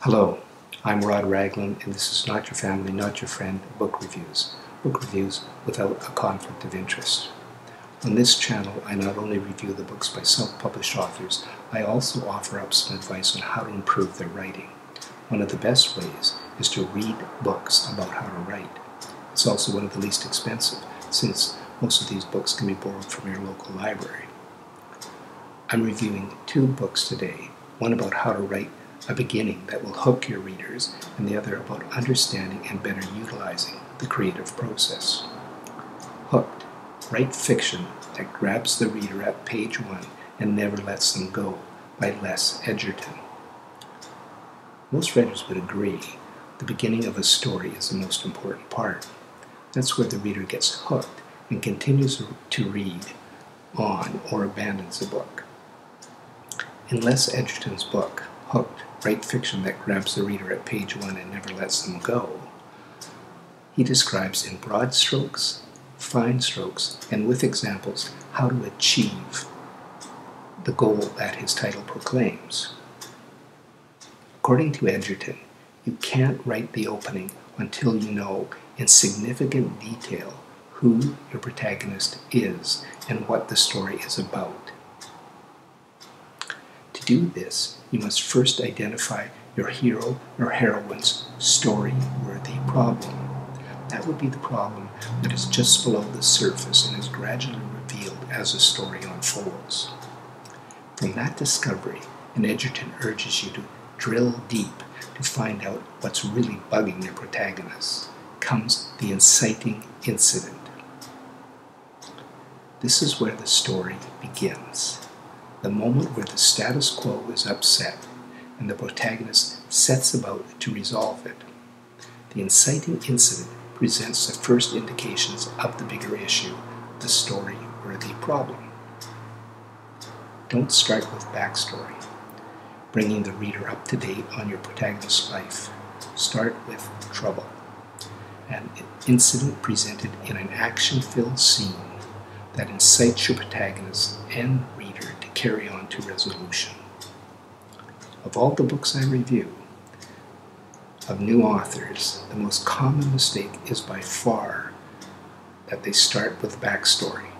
Hello, I'm Raglin, and this is Not Your Family, Not Your Friend Book Reviews. Book reviews without a conflict of interest. On this channel, I not only review the books by self-published authors, I also offer up some advice on how to improve their writing. One of the best ways is to read books about how to write. It's also one of the least expensive, since most of these books can be borrowed from your local library. I'm reviewing two books today, one about how to write a beginning that will hook your readers, and the other about understanding and better utilizing the creative process. Hooked. Write fiction that grabs the reader at page 1 and never lets them go, by Les Edgerton. Most writers would agree the beginning of a story is the most important part. That's where the reader gets hooked and continues to read on or abandons the book. In Les Edgerton's book, Hooked, write fiction that grabs the reader at page 1 and never lets them go, he describes in broad strokes, fine strokes, and with examples how to achieve the goal that his title proclaims. According to Edgerton, you can't write the opening until you know in significant detail who your protagonist is and what the story is about. To do this, you must first identify your hero or heroine's story-worthy problem. That would be the problem that is just below the surface and is gradually revealed as the story unfolds. From that discovery, and Edgerton urges you to drill deep to find out what's really bugging your protagonist, comes the inciting incident. This is where the story begins. The moment where the status quo is upset and the protagonist sets about to resolve it. The inciting incident presents the first indications of the bigger issue, the story-worthy problem. Don't start with backstory, bringing the reader up to date on your protagonist's life. Start with trouble, an incident presented in an action-filled scene that incites your protagonist and reader to carry on to resolution. Of all the books I review, of new authors, the most common mistake is by far that they start with backstory.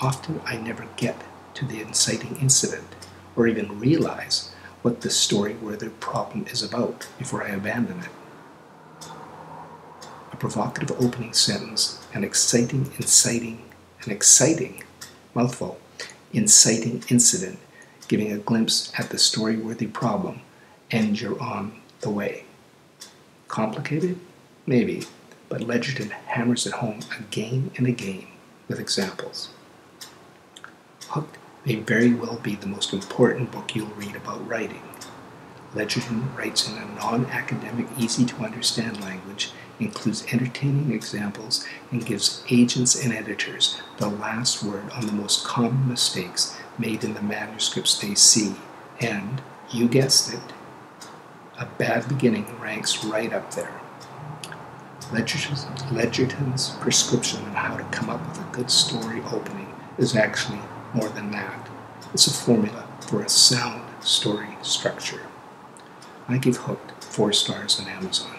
Often I never get to the inciting incident or even realize what the story where the problem is about before I abandon it. A provocative opening sentence, an exciting inciting incident, giving a glimpse at the story-worthy problem, and you're on the way. Complicated? Maybe, but Edgerton hammers it home again and again with examples. Hooked may very well be the most important book you'll read about writing. Edgerton writes in a non-academic, easy-to-understand language, includes entertaining examples, and gives agents and editors the last word on the most common mistakes made in the manuscripts they see. And, you guessed it, a bad beginning ranks right up there. Edgerton's prescription on how to come up with a good story opening is actually more than that. It's a formula for a sound story structure. I give Hooked 4 stars on Amazon.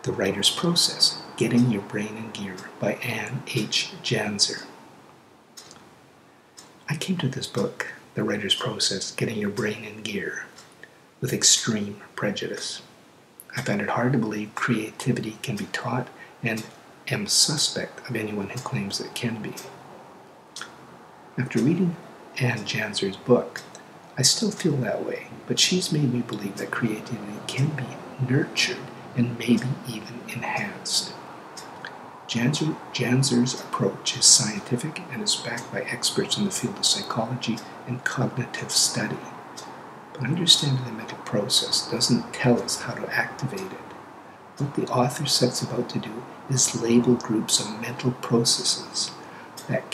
The Writer's Process, Getting Your Brain in Gear by Anne H. Janzer. I came to this book, The Writer's Process, Getting Your Brain in Gear, with extreme prejudice. I find it hard to believe creativity can be taught and am suspect of anyone who claims it can be. After reading Anne Janzer's book, I still feel that way, but she's made me believe that creativity can be nurtured and maybe even enhanced. Janzer's approach is scientific and is backed by experts in the field of psychology and cognitive study. But understanding the mental process doesn't tell us how to activate it. What the author sets about to do is label groups of mental processes that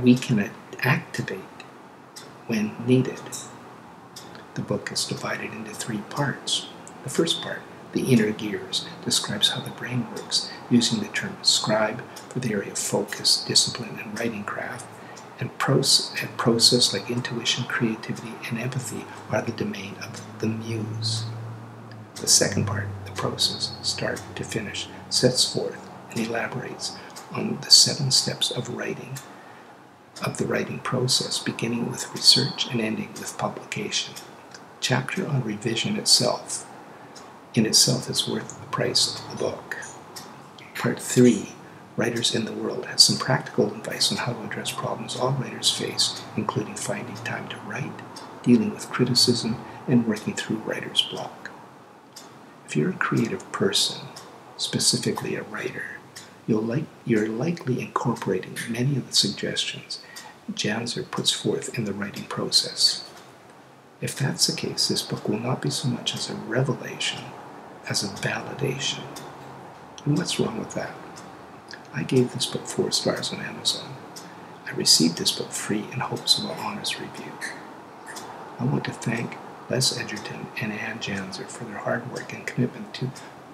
we can activate when needed. The book is divided into 3 parts. The first part, the inner gears, describes how the brain works, using the term scribe for the area of focus, discipline, and writing craft, And process like intuition, creativity, and empathy are the domain of the muse. The second part, the process, start to finish, sets forth and elaborates on the 7 steps of writing, of the writing process, beginning with research and ending with publication. Chapter on revision itself, in itself, is worth the price of the book. Part 3, Writers in the World, has some practical advice on how to address problems all writers face, including finding time to write, dealing with criticism, and working through writer's block. If you're a creative person, specifically a writer, you're likely incorporating many of the suggestions Janzer puts forth in the writing process. If that's the case, this book will not be so much as a revelation as a validation. And what's wrong with that? I gave this book 4 stars on Amazon. I received this book free in hopes of an honest review. I want to thank Les Edgerton and Janzer for their hard work and commitment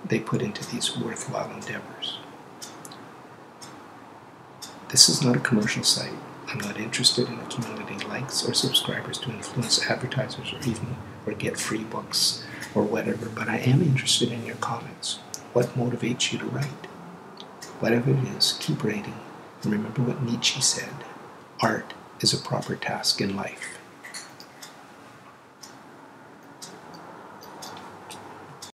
they put into these worthwhile endeavors. This is not a commercial site. I'm not interested in accumulating likes or subscribers to influence advertisers or get free books or whatever, but I am interested in your comments. What motivates you to write? Whatever it is, keep writing, and remember what Nietzsche said: art is a proper task in life.